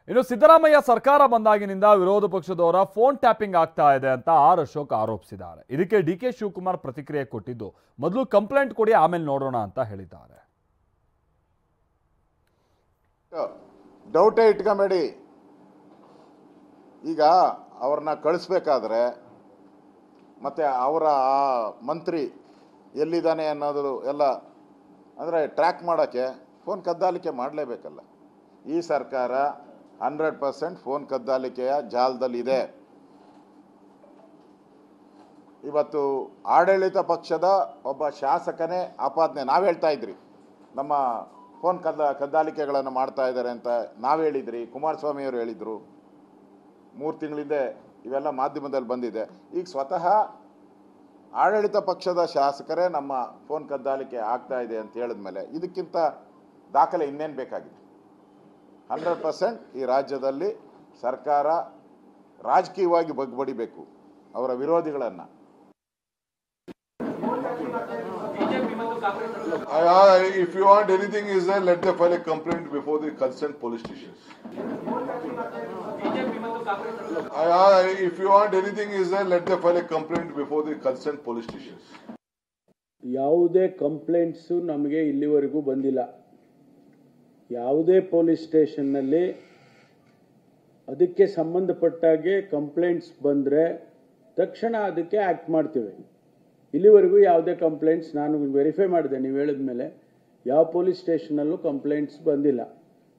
ಇನ್ನು ಸಿದ್ದರಾಮಯ್ಯ ಸರ್ಕಾರ ಬಂದಾಗಿನಿಂದ ವಿರೋಧ ಪಕ್ಷದವರ ಫೋನ್ ಟ್ಯಾಪಿಂಗ್ ಆಗ್ತಾ ಇದೆ ಅಂತ ಆರ್ ಅಶೋಕ್ ಆರೋಪಿಸಿದ್ದಾರೆ. ಇದಕ್ಕೆ ಡಿಕೆ ಶಿವಕುಮಾರ್ ಪ್ರತಿಕ್ರಿಯೆ ಕೊಟ್ಟಿದ್ದು, ಮೊದಲು ಕಂಪ್ಲೇಂಟ್ ಕೊಡಿ ಆಮೇಲೆ ನೋಡೋಣ ಅಂತ ಹೇಳಿದ್ದಾರೆ. ಡೌಟೇ ಇಟ್ಕೊಂಬೇಡಿ. ಈಗ ಅವ್ರನ್ನ ಕಳಿಸ್ಬೇಕಾದ್ರೆ ಮತ್ತೆ ಅವರ ಮಂತ್ರಿ ಎಲ್ಲಿದ್ದಾನೆ ಅನ್ನೋದು ಎಲ್ಲ ಅಂದರೆ ಟ್ರ್ಯಾಕ್ ಮಾಡೋಕ್ಕೆ ಫೋನ್ ಕದ್ದಾಲಿಕೆ ಮಾಡಲೇಬೇಕಲ್ಲ. ಈ ಸರ್ಕಾರ 100% ಫೋನ್ ಕದ್ದಾಲಿಕೆಯ ಜಾಲದಲ್ಲಿದೆ. ಇವತ್ತು ಆಡಳಿತ ಪಕ್ಷದ ಒಬ್ಬ ಶಾಸಕನೇ ಆಪಾದನೆ ನಾವು ಹೇಳ್ತಾ ಇದ್ರಿ, ನಮ್ಮ ಫೋನ್ ಕದ್ದಾಲಿಕೆಗಳನ್ನು ಮಾಡ್ತಾ ಇದ್ದಾರೆ ಅಂತ ನಾವು ಹೇಳಿದ್ರಿ, ಕುಮಾರಸ್ವಾಮಿಯವರು ಹೇಳಿದರು. 3 ತಿಂಗಳಿಂದ ಇವೆಲ್ಲ ಮಾಧ್ಯಮದಲ್ಲಿ ಬಂದಿದೆ. ಈಗ ಸ್ವತಃ ಆಡಳಿತ ಪಕ್ಷದ ಶಾಸಕರೇ ನಮ್ಮ ಫೋನ್ ಕದ್ದಾಲಿಕೆ ಆಗ್ತಾ ಇದೆ ಅಂತ ಹೇಳಿದ್ಮೇಲೆ ಇದಕ್ಕಿಂತ ದಾಖಲೆ ಇನ್ನೇನು ಬೇಕಾಗಿದೆ? 100% ಈ ರಾಜ್ಯದಲ್ಲಿ ಸರ್ಕಾರ ರಾಜಕೀಯವಾಗಿ ಬಗ್ಬಡಿಬೇಕು ಅವರ ವಿರೋಧಿಗಳನ್ನು. If you want anything is there, let them file a complaint before the concerned police stations. If you want anything is there, let them file a complaint before the concerned police stations. ಯಾವುದೇ complaints ನಮಗೆ ಇಲ್ಲಿವರೆಗೂ ಬಂದಿಲ್ಲ. ಯಾವುದೇ police ಸ್ಟೇಷನ್ನಲ್ಲಿ ಅದಕ್ಕೆ ಸಂಬಂಧಪಟ್ಟಾಗೆ complaints ಬಂದರೆ ತಕ್ಷಣ ಅದಕ್ಕೆ act ಮಾಡ್ತೀವಿ. ಇಲ್ಲಿವರೆಗೂ ಯಾವುದೇ ಕಂಪ್ಲೇಂಟ್ಸ್ ನಾನು ವೆರಿಫೈ ಮಾಡಿದೆ, ನೀವು ಹೇಳಿದ ಮೇಲೆ ಯಾವ ಪೊಲೀಸ್ ಸ್ಟೇಷನಲ್ಲೂ ಕಂಪ್ಲೇಂಟ್ಸ್ ಬಂದಿಲ್ಲ.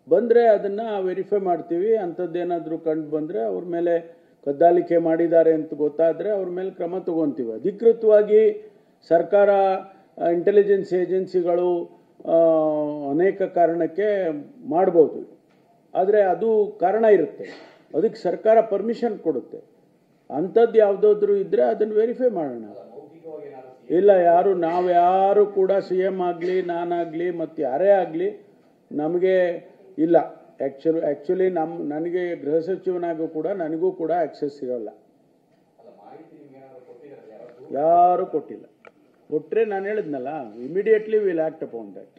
ಬಂದರೆ ಅದನ್ನು ವೆರಿಫೈ ಮಾಡ್ತೀವಿ. ಅಂಥದ್ದೇನಾದರೂ ಕಂಡು ಬಂದರೆ ಅವ್ರ ಮೇಲೆ ಕದ್ದಾಲಿಕೆ ಮಾಡಿದ್ದಾರೆ ಅಂತ ಗೊತ್ತಾದರೆ ಅವ್ರ ಮೇಲೆ ಕ್ರಮ ತಗೊತೀವಿ. ಅಧಿಕೃತವಾಗಿ ಸರ್ಕಾರ, ಇಂಟೆಲಿಜೆನ್ಸ್ ಏಜೆನ್ಸಿಗಳು ಅನೇಕ ಕಾರಣಕ್ಕೆ ಮಾಡ್ಬೋದು, ಆದರೆ ಅದು ಕಾರಣ ಇರುತ್ತೆ, ಅದಕ್ಕೆ ಸರ್ಕಾರ ಪರ್ಮಿಷನ್ ಕೊಡುತ್ತೆ. ಅಂಥದ್ದು ಯಾವುದಾದ್ರೂ ಇದ್ದರೆ ಅದನ್ನು ವೆರಿಫೈ ಮಾಡೋಣ. ಇಲ್ಲ, ನಾವ್ಯಾರು ಕೂಡ CM ಆಗಲಿ, ನಾನಾಗಲಿ ಮತ್ತು ಯಾರೇ ಆಗಲಿ ನಮಗೆ ಇಲ್ಲ. ಆ್ಯಕ್ಚುಲಿ ನನಗೆ ಗೃಹ ಸಚಿವನಾಗೂ ಕೂಡ ನನಗೂ ಕೂಡ ಆಕ್ಸೆಸ್ ಇರೋಲ್ಲ. ಯಾರೂ ಕೊಟ್ಟಿಲ್ಲ. ಕೊಟ್ಟರೆ ನಾನು ಹೇಳಿದ್ನಲ್ಲ, immediately will act upon that.